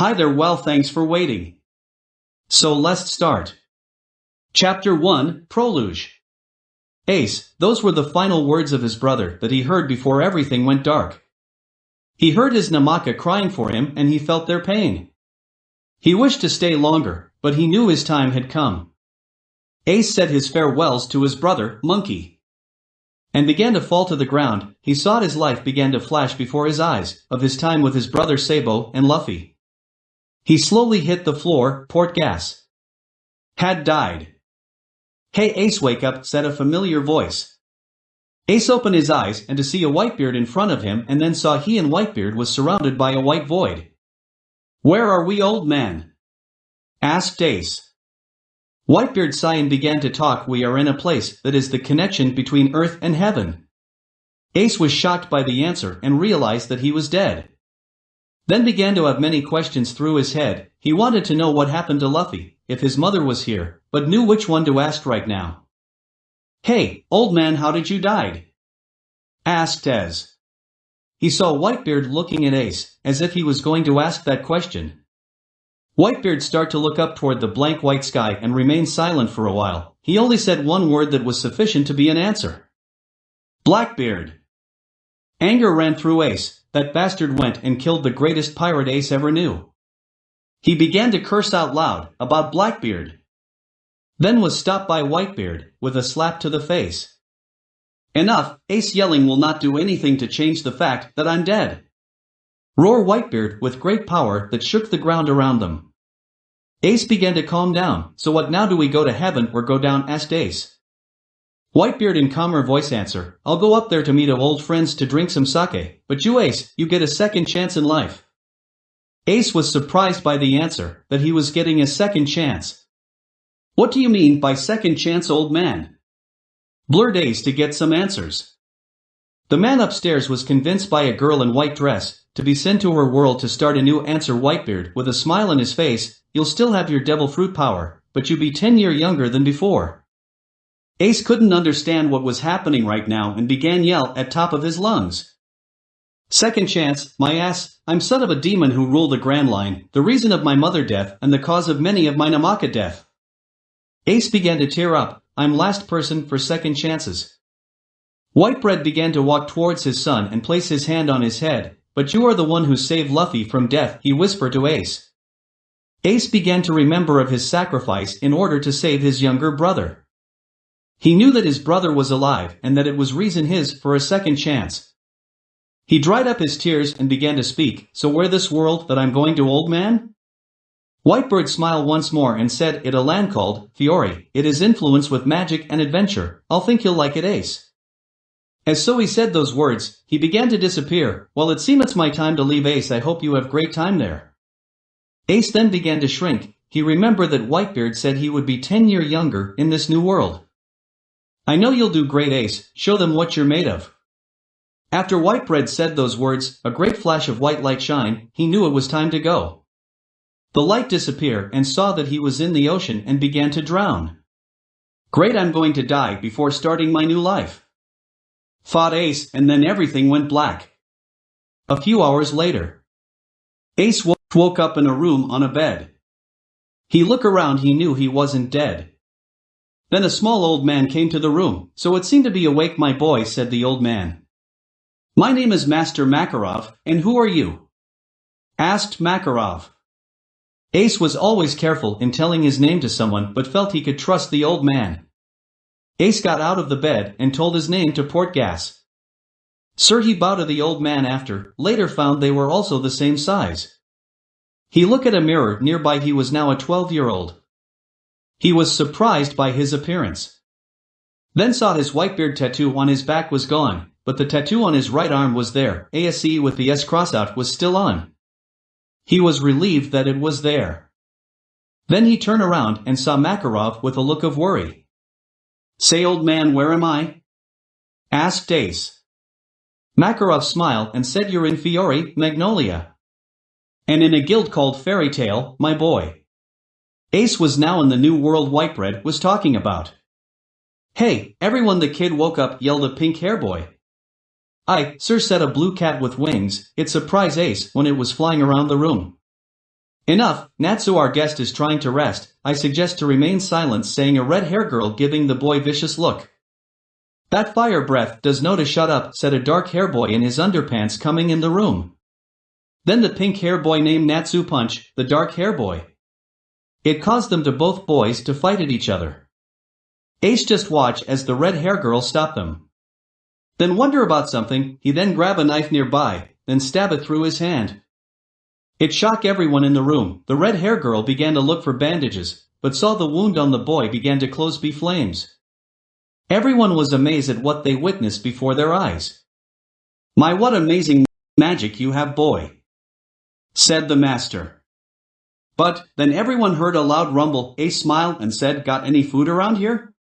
Hi there, well, thanks for waiting. So let's start. Chapter 1, Prologue. Ace, those were the final words of his brother that he heard before everything went dark. He heard his Namaka crying for him and he felt their pain. He wished to stay longer, but he knew his time had come. Ace said his farewells to his brother, Monkey, and began to fall to the ground. He saw his life began to flash before his eyes, of his time with his brother Sabo and Luffy. He slowly hit the floor. Portgas had died. Hey Ace, wake up, said a familiar voice. Ace opened his eyes and to see a Whitebeard in front of him, and then saw he and Whitebeard was surrounded by a white void. Where are we, old man? Asked Ace. Whitebeard sighed and began to talk. We are in a place that is the connection between earth and heaven. Ace was shocked by the answer and realized that he was dead. Then began to have many questions through his head. He wanted to know what happened to Luffy, if his mother was here, but knew which one to ask right now. Hey, old man, how did you die? Asked Ez. He saw Whitebeard looking at Ace, as if he was going to ask that question. Whitebeard started to look up toward the blank white sky and remained silent for a while. He only said one word that was sufficient to be an answer. Blackbeard. Anger ran through Ace. That bastard went and killed the greatest pirate Ace ever knew. He began to curse out loud about Blackbeard. Then was stopped by Whitebeard, with a slap to the face. Enough, Ace yelling will not do anything to change the fact that I'm dead. Roared Whitebeard with great power that shook the ground around them. Ace began to calm down. So what now, do we go to heaven or go down? Asked Ace. Whitebeard in calmer voice answer, I'll go up there to meet old friends to drink some sake, but you Ace, you get a second chance in life. Ace was surprised by the answer, that he was getting a second chance. What do you mean by second chance, old man? Blurred Ace to get some answers. The man upstairs was convinced by a girl in white dress, to be sent to her world to start a new answer. Whitebeard with a smile on his face, you'll still have your devil fruit power, but you be 10 years younger than before. Ace couldn't understand what was happening right now and began yell at top of his lungs. Second chance, my ass, I'm son of a demon who rule the Grand Line, the reason of my mother death and the cause of many of my Namaka death. Ace began to tear up, I'm last person for second chances. Whitebeard began to walk towards his son and place his hand on his head, but you are the one who saved Luffy from death, he whispered to Ace. Ace began to remember of his sacrifice in order to save his younger brother. He knew that his brother was alive and that it was reason his for a second chance. He dried up his tears and began to speak, so where this world that I'm going to, old man? Whitebeard smiled once more and said, it a land called Fiore, it is influenced with magic and adventure, I'll think you'll like it, Ace. As so he said those words, he began to disappear. Well, it seems it's my time to leave, Ace, I hope you have great time there. Ace then began to shrink. He remembered that Whitebeard said he would be 10 years younger in this new world. I know you'll do great, Ace, show them what you're made of. After Whitebeard said those words, a great flash of white light shined, he knew it was time to go. The light disappeared and saw that he was in the ocean and began to drown. Great, I'm going to die before starting my new life. Thought Ace, and then everything went black. A few hours later. Ace woke up in a room on a bed. He looked around, he knew he wasn't dead. Then a small old man came to the room, so it seemed to be awake. My boy, said the old man. My name is Master Makarov, and who are you? Asked Makarov. Ace was always careful in telling his name to someone but felt he could trust the old man. Ace got out of the bed and told his name to Portgas. Sir, he bowed to the old man after, later found they were also the same size. He looked at a mirror nearby. He was now a 12-year-old. He was surprised by his appearance. Then saw his Whitebeard tattoo on his back was gone, but the tattoo on his right arm was there. ASE with the S crossed out was still on. He was relieved that it was there. Then he turned around and saw Makarov with a look of worry. Say, old man, where am I? Asked Ace. Makarov smiled and said, you're in Fiore, Magnolia. And in a guild called Fairy Tale, my boy. Ace was now in the new world Whitebeard was talking about. Hey, everyone, the kid woke up, yelled a pink hair boy. I, sir, said a blue cat with wings. It surprised Ace when it was flying around the room. Enough, Natsu, our guest is trying to rest. I suggest to remain silent, saying a red-hair girl, giving the boy vicious look. That fire breath does know to shut up, said a dark-hair boy in his underpants coming in the room. Then the pink-hair boy named Natsu punch the dark-hair boy. It caused them to both boys to fight at each other. Ace just watch as the red-hair girl stopped them. Then wonder about something, he then grab a knife nearby, then stab it through his hand. It shocked everyone in the room. The red-hair girl began to look for bandages, but saw the wound on the boy began to close be flames. Everyone was amazed at what they witnessed before their eyes. My, what amazing magic you have, boy, said the master. But, then everyone heard a loud rumble. Ace smiled and said, got any food around here?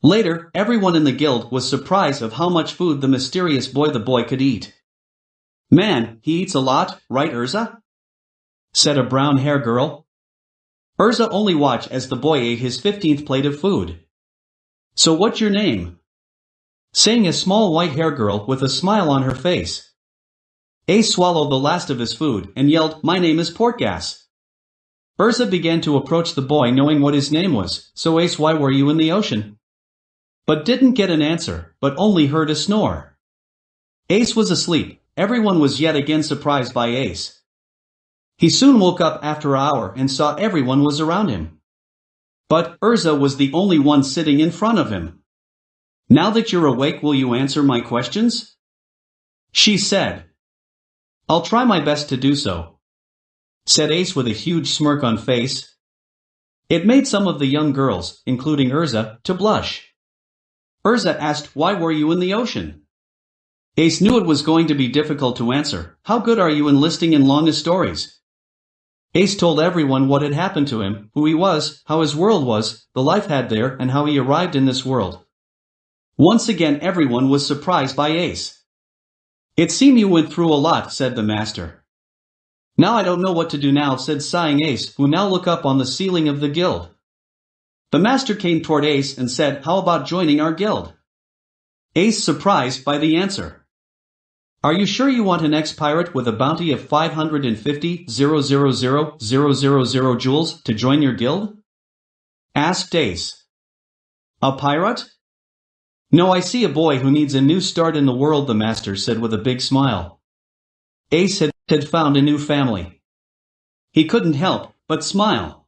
Later, everyone in the guild was surprised of how much food the mysterious boy could eat. Man, he eats a lot, right, Urza? Said a brown-haired girl. Urza only watched as the boy ate his 15th plate of food. So what's your name? Sang a small white-haired girl with a smile on her face. Ace swallowed the last of his food and yelled, my name is Portgas. Urza began to approach the boy knowing what his name was. So Ace, why were you in the ocean? But didn't get an answer, but only heard a snore. Ace was asleep. Everyone was yet again surprised by Ace. He soon woke up after an hour and saw everyone was around him. But Urza was the only one sitting in front of him. Now that you're awake, will you answer my questions? She said. I'll try my best to do so, said Ace with a huge smirk on face. It made some of the young girls, including Urza, to blush. Urza asked, why were you in the ocean? Ace knew it was going to be difficult to answer. How good are you in listing in longest stories? Ace told everyone what had happened to him, who he was, how his world was, the life had there, and how he arrived in this world. Once again everyone was surprised by Ace. It seemed you went through a lot, said the master. Now I don't know what to do now, said sighing Ace, who now looked up on the ceiling of the guild. The master came toward Ace and said, how about joining our guild? Ace surprised by the answer. Are you sure you want an ex-pirate with a bounty of 550,000,000 jewels to join your guild? Asked Ace. A pirate? No, I see a boy who needs a new start in the world, the master said with a big smile. Ace had found a new family. He couldn't help but smile.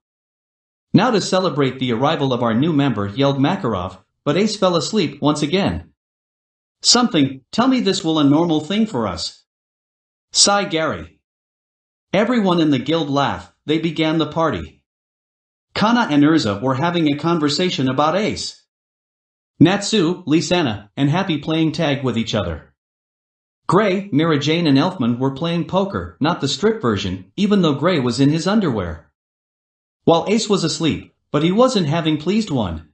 Now to celebrate the arrival of our new member, yelled Makarov, but Ace fell asleep once again. Something, tell me this will a normal thing for us. Sigh Gary. Everyone in the guild laughed. They began the party. Kana and Urza were having a conversation about Ace. Natsu, Lisanna, and Happy playing tag with each other. Gray, Mira Jane and Elfman were playing poker, not the strip version, even though Gray was in his underwear. While Ace was asleep, but he wasn't having pleased one.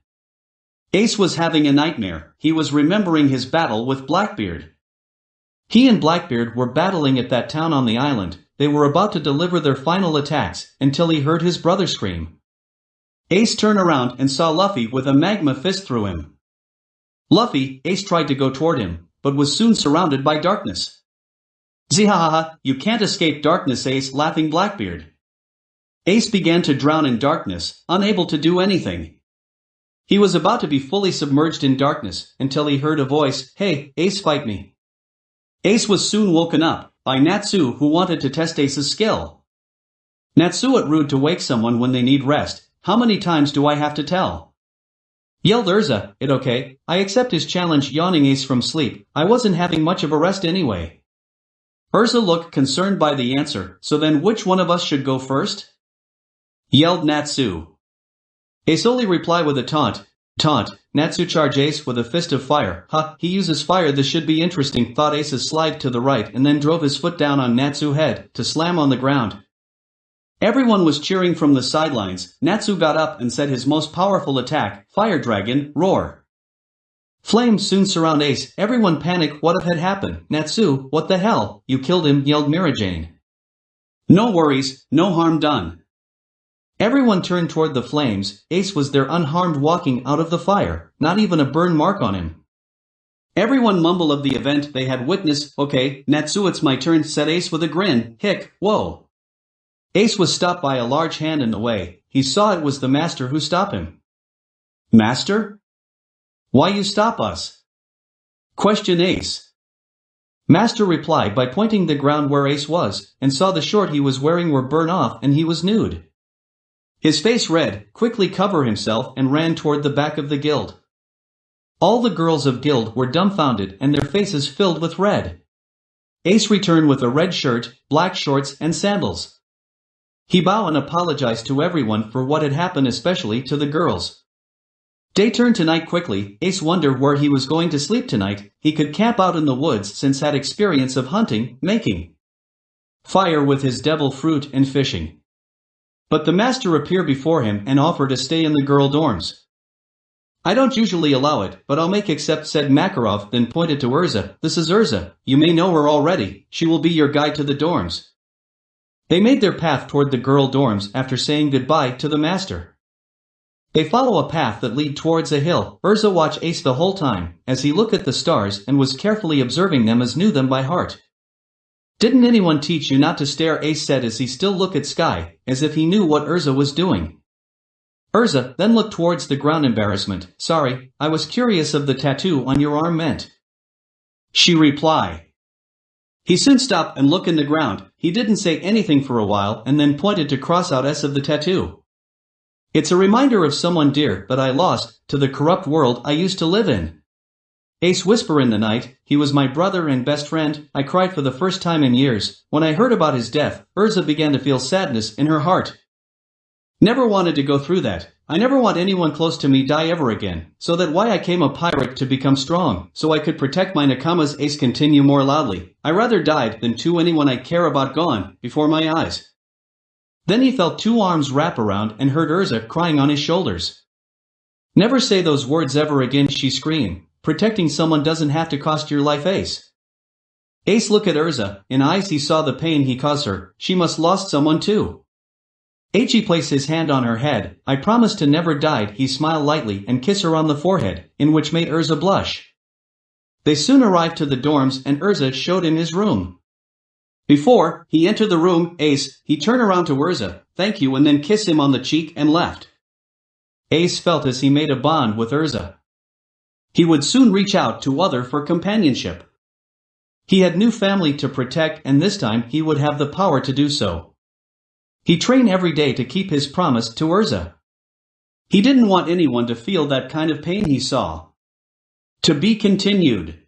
Ace was having a nightmare. He was remembering his battle with Blackbeard. He and Blackbeard were battling at that town on the island. They were about to deliver their final attacks, until he heard his brother scream. Ace turned around and saw Luffy with a magma fist through him. Luffy, Ace tried to go toward him, but was soon surrounded by darkness. Zihahaha, you can't escape darkness, Ace, laughing Blackbeard. Ace began to drown in darkness, unable to do anything. He was about to be fully submerged in darkness, until he heard a voice, hey, Ace, fight me. Ace was soon woken up by Natsu, who wanted to test Ace's skill. Natsu, it rude to wake someone when they need rest. How many times do I have to tell? Yelled Urza, it okay, I accept his challenge, yawning Ace from sleep. I wasn't having much of a rest anyway. Urza looked concerned by the answer, so then which one of us should go first? Yelled Natsu. Ace only replied with a taunt. Natsu charged Ace with a fist of fire. He uses fire, this should be interesting, thought Ace's slide to the right and then drove his foot down on Natsu's head, to slam on the ground. Everyone was cheering from the sidelines. Natsu got up and said his most powerful attack, Fire Dragon, roar. Flames soon surround Ace. Everyone panicked. What had happened? Natsu, what the hell? You killed him, yelled Mirajane. No worries, no harm done. Everyone turned toward the flames. Ace was there unharmed, walking out of the fire, not even a burn mark on him. Everyone mumbled of the event they had witnessed. Okay, Natsu, it's my turn, said Ace with a grin. Hick, whoa. Ace was stopped by a large hand in the way. He saw it was the master who stopped him. Master? Why you stop us? Questioned Ace. Master replied by pointing the ground where Ace was, and saw the short he was wearing were burnt off and he was nude. His face red, quickly covered himself and ran toward the back of the guild. All the girls of guild were dumbfounded and their faces filled with red. Ace returned with a red shirt, black shorts and sandals. He bowed and apologized to everyone for what had happened, especially to the girls. Day turned to night quickly. Ace wondered where he was going to sleep tonight. He could camp out in the woods since had experience of hunting, making fire with his devil fruit and fishing. But the master appeared before him and offered to stay in the girl dorms. I don't usually allow it, but I'll make except, said Makarov, then pointed to Urza. This is Urza. You may know her already. She will be your guide to the dorms. They made their path toward the girl dorms after saying goodbye to the master. They follow a path that lead towards a hill. Urza watched Ace the whole time, as he looked at the stars and was carefully observing them as knew them by heart. Didn't anyone teach you not to stare? Ace said as he still looked at sky, as if he knew what Urza was doing. Urza then looked towards the ground. Embarrassment. Sorry, I was curious of the tattoo on your arm meant. She replied. He soon stopped and looked in the ground. He didn't say anything for a while and then pointed to cross out S of the tattoo. It's a reminder of someone dear that I lost to the corrupt world I used to live in. Ace whispered in the night. He was my brother and best friend. I cried for the first time in years. When I heard about his death, Urza began to feel sadness in her heart. Never wanted to go through that. I never want anyone close to me die ever again. So that why I came a pirate to become strong, so I could protect my nakamas. Ace continued more loudly. I rather died than to anyone I care about gone before my eyes. Then he felt two arms wrap around and heard Urza crying on his shoulders. Never say those words ever again, she screamed. Protecting someone doesn't have to cost your life, Ace. Ace looked at Urza. In eyes he saw the pain he caused her. She must lost someone too. He placed his hand on her head. I promised to never die. He smiled lightly and kissed her on the forehead, in which made Urza blush. They soon arrived to the dorms and Urza showed him his room. Before he entered the room, Ace, he turned around to Urza, thank you, and then kissed him on the cheek and left. Ace felt as he made a bond with Urza. He would soon reach out to other for companionship. He had new family to protect and this time he would have the power to do so. He trained every day to keep his promise to Urza. He didn't want anyone to feel that kind of pain he saw. To be continued.